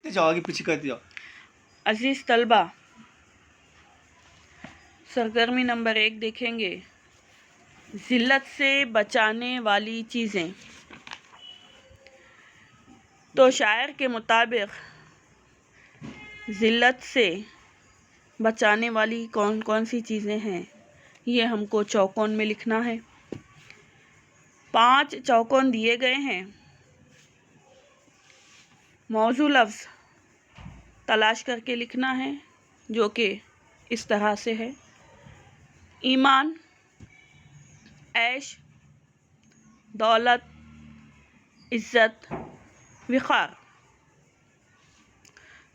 जाओ आगे पीछे कर दिया। अजीज़ तलबा, सरगर्मी नंबर 1 देखेंगे, ज़िल्लत से बचाने वाली चीज़ें। तो शायर के मुताबिक ज़िल्लत से बचाने वाली कौन कौन सी चीज़ें हैं, ये हमको चौकोन में लिखना है। 5 चौकोन दिए गए हैं। मौजू लफ्ज़ तलाश करके लिखना है, जो कि इस तरह से है: ईमान, ऐश, दौलत, इज़्ज़त, विक़ार।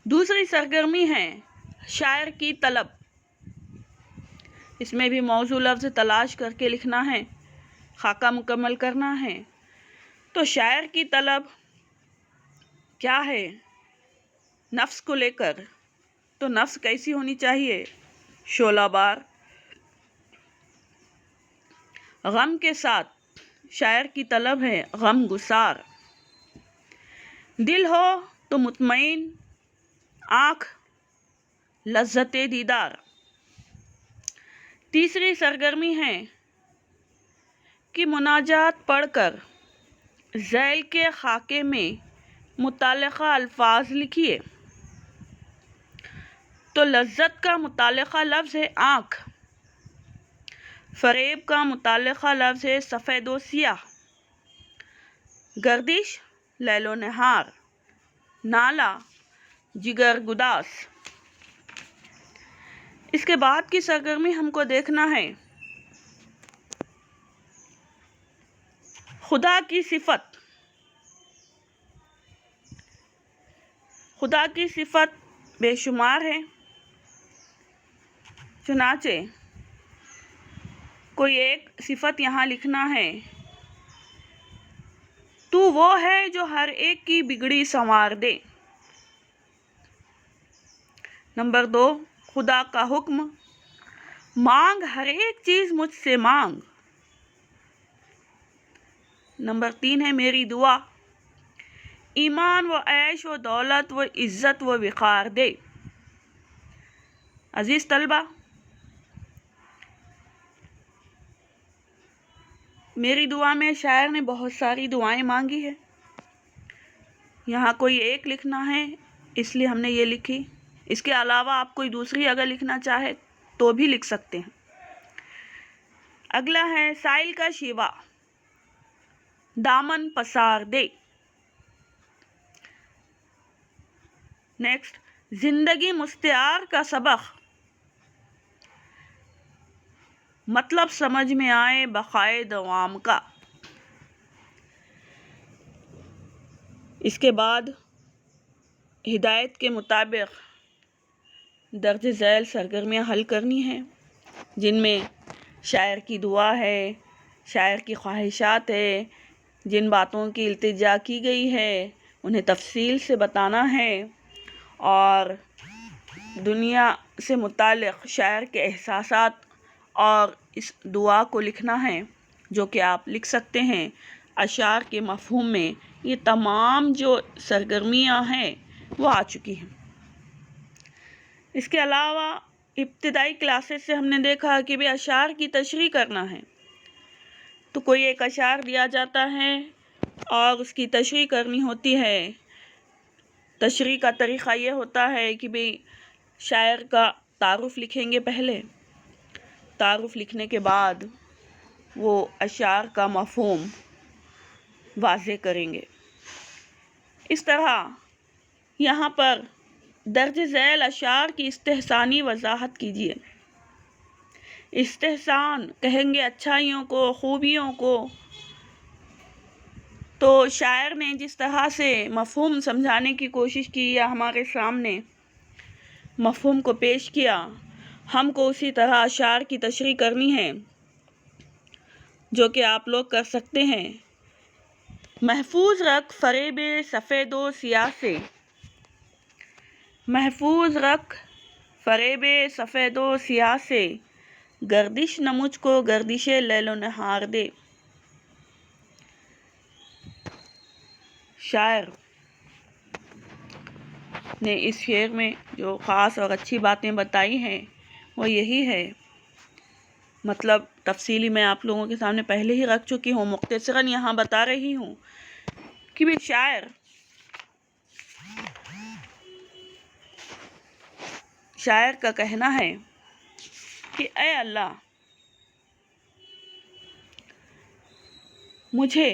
दूसरी सरगर्मी है शायर की तलब। इसमें भी मौजू लफ्ज़ तलाश करके लिखना है, खाका मुकम्मल करना है। तो शायर की तलब क्या है? नफ्स को लेकर। तो नफ्स कैसी होनी चाहिए? शोलाबार, गम के साथ। शायर की तलब है गम गुसार। दिल हो तो मुतमईन, आँख लज़्ज़ते दीदार। तीसरी सरगर्मी है कि मुनाजात पढ़कर ज़ैल के खाके में मुताल्लिक़ा अल्फाज लिखिए। तो लज़्ज़त का मुताल्लिक़ा लफ्ज़ है आँख, फ़रेब का मुताल्लिक़ा लफ्ज़ है सफ़ेद व सियाह, गर्दिश लैलो नहार, नाला जिगर गुदास। इसके बाद की सरगर्मी हमको देखना है खुदा की सिफत। खुदा की सिफत बेशुमार है, चुनाचे कोई एक सिफत यहाँ लिखना है। तू वो है जो हर एक की बिगड़ी संवार दे। नंबर 2, खुदा का हुक्म, मांग हर एक चीज़ मुझसे मांग। नंबर 3 है मेरी दुआ, ईमान व ऐश व दौलत व इज़्ज़त व विक़ार दे। अजीज़ तलबा, मेरी दुआ में शायर ने बहुत सारी दुआएं मांगी है। यहाँ कोई एक लिखना है, इसलिए हमने ये लिखी। इसके अलावा आप कोई दूसरी अगर लिखना चाहे तो भी लिख सकते हैं। अगला है साइल का शिवा, दामन पसार दे। नेक्स्ट, जिंदगी मुस्तिआर का सबक, मतलब समझ में आए बक़ाए दवाम का। इसके बाद हिदायत के मुताबिक दर्ज झैल सरगर्मियाँ हल करनी हैं, जिनमें शायर की दुआ है, शायर की ख्वाहिशात है, जिन बातों की इल्तिजा की गई है उन्हें तफसील से बताना है, और दुनिया से मुताल्लिक़ शायर के एहसासात और इस दुआ को लिखना है, जो कि आप लिख सकते हैं अशार के मफ़हूम में। ये तमाम जो सरगर्मियाँ हैं वो आ चुकी हैं। इसके अलावा इब्तिदाई क्लासेस से हमने देखा कि भाई अशार की तशरीह करना है। तो कोई एक अशार दिया जाता है और उसकी तशरीह करनी होती है। तशरीह का तरीक़ा ये होता है कि भाई शायर का तारुफ़ लिखेंगे पहले, तारुफ़ लिखने के बाद वो अशार का मफ़हूम वाज़े करेंगे। इस तरह यहाँ पर दर्ज झैल अशार की इस्तेहसानी वज़ाहत कीजिए। इस्तेहसान कहेंगे अच्छाइयों को, खूबियों को। तो शायर ने जिस तरह से मफ़हूम समझाने की कोशिश की या हमारे सामने मफ़हूम को पेश किया, हमको उसी तरह अशार की तशरीह करनी है, जो कि आप लोग कर सकते हैं। महफूज रख फ़रेब सफ़ेद व सियाह से, महफूज रख फ़रेब सफ़ेद व सियाह से, गर्दिश न मुझको गर्दिश लैलो नहार दे। शायर نے اس شعر میں جو خاص اور اچھی باتیں بتائی ہیں وہ یہی ہے، مطلب تفصیلی میں آپ لوگوں کے سامنے پہلے ہی رکھ چکی ہوں، مختصراً یہاں بتا رہی ہوں کہ بھی شاعر کا کہنا ہے کہ اے اللہ، مجھے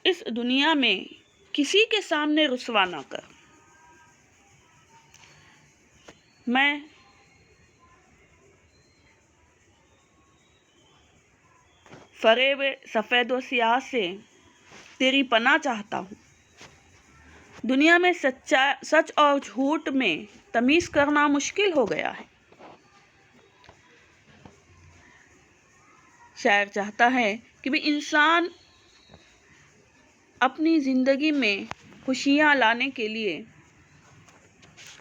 اس دنیا میں کسی کے سامنے رسوا نہ کر، میں فریب سفید و سیاہ سے تیری پناہ چاہتا ہوں، دنیا میں سچ اور جھوٹ میں تمیز کرنا مشکل ہو گیا ہے۔ شاعر چاہتا ہے کہ بھی انسان اپنی زندگی میں خوشیاں لانے کے لیے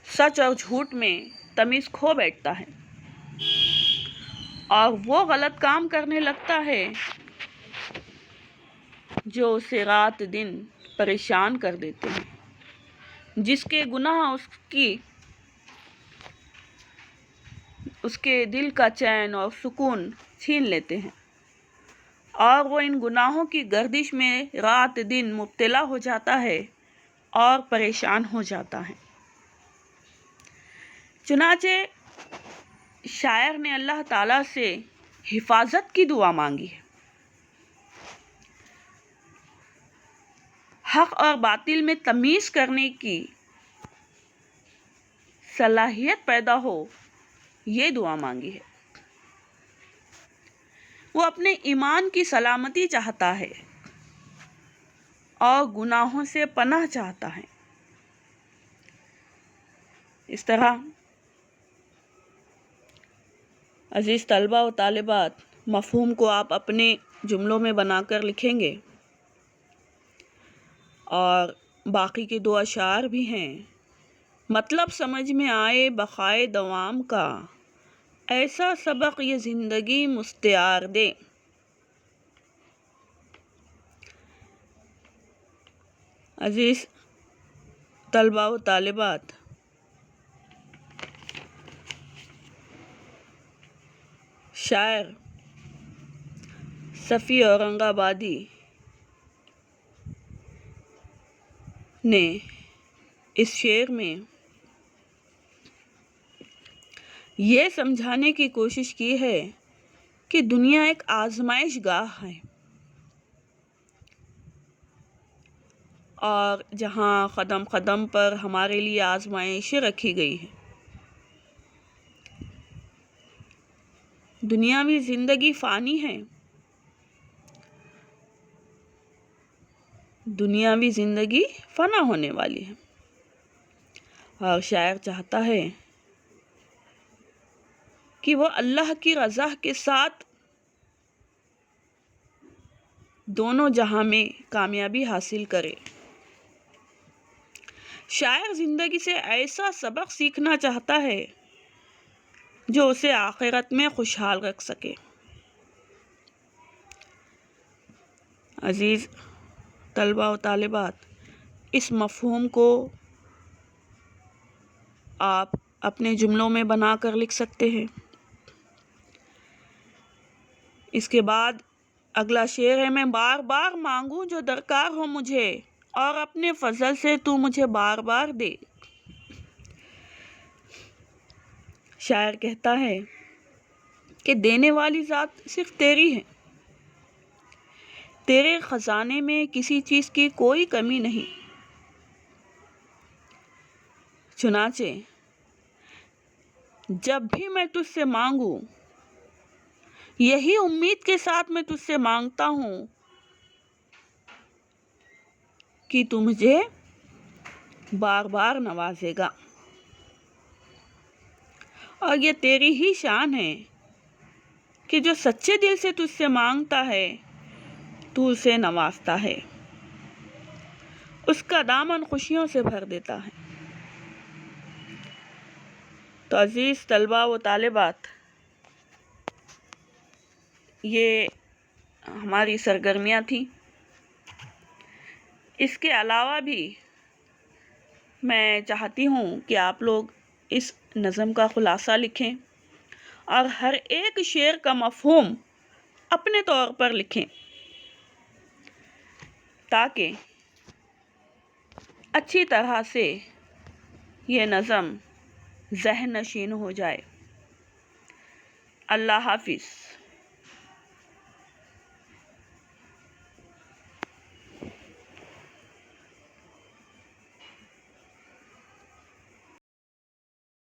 سچ اور جھوٹ میں تمیز کھو بیٹھتا ہے اور وہ غلط کام کرنے لگتا ہے جو اسے رات دن پریشان کر دیتے ہیں، جس کے گناہ اس کے دل کا چین اور سکون چھین لیتے ہیں، اور وہ ان گناہوں کی گردش میں رات دن مبتلا ہو جاتا ہے اور پریشان ہو جاتا ہے۔ چنانچہ شاعر نے اللہ تعالیٰ سے حفاظت کی دعا مانگی ہے، حق اور باطل میں تمیز کرنے کی صلاحیت پیدا ہو، یہ دعا مانگی ہے۔ وہ اپنے ایمان کی سلامتی چاہتا ہے اور گناہوں سے پناہ چاہتا ہے۔ اس طرح عزیز طلبہ و طالبات، مفہوم کو آپ اپنے جملوں میں بنا کر لکھیں گے، اور باقی کے 2 اشعار بھی ہیں۔ مطلب سمجھ میں آئے بقائے دوام کا، ایسا سبق یہ زندگی مستعار دے۔ عزیز طلبہ و طالبات، شاعر صفی اورنگ آبادی نے اس شعر میں یہ سمجھانے کی کوشش کی ہے کہ دنیا ایک آزمائش گاہ ہے، اور جہاں قدم قدم پر ہمارے لیے آزمائشیں رکھی گئی ہیں۔ دنیاوی زندگی فانی ہے، دنیاوی زندگی فنا ہونے والی ہے، اور شاعر چاہتا ہے کہ وہ اللہ کی رضا کے ساتھ دونوں جہاں میں کامیابی حاصل کرے۔ شاعر زندگی سے ایسا سبق سیکھنا چاہتا ہے جو اسے آخرت میں خوشحال رکھ سکے۔ عزیز طلبہ و طالبات، اس مفہوم کو آپ اپنے جملوں میں بنا کر لکھ سکتے ہیں۔ اس کے بعد اگلا شعر ہے، میں بار بار مانگوں جو درکار ہو مجھے، اور اپنے فضل سے تو مجھے بار بار دے۔ شاعر کہتا ہے کہ دینے والی ذات صرف تیری ہے، تیرے خزانے میں کسی چیز کی کوئی کمی نہیں۔ چنانچہ جب بھی میں تجھ سے مانگوں، یہی امید کے ساتھ میں تجھ سے مانگتا ہوں کہ تو مجھے بار بار نوازے گا، اور یہ تیری ہی شان ہے کہ جو سچے دل سے تجھ سے مانگتا ہے تو اسے نوازتا ہے، اس کا دامن خوشیوں سے بھر دیتا ہے۔ تو عزیز طلبہ و طالبات، یہ ہماری سرگرمیاں تھیں۔ اس کے علاوہ بھی میں چاہتی ہوں کہ آپ لوگ اس نظم کا خلاصہ لکھیں اور ہر ایک شعر کا مفہوم اپنے طور پر لکھیں تاکہ اچھی طرح سے یہ نظم ذہن نشین ہو جائے۔ اللہ حافظ۔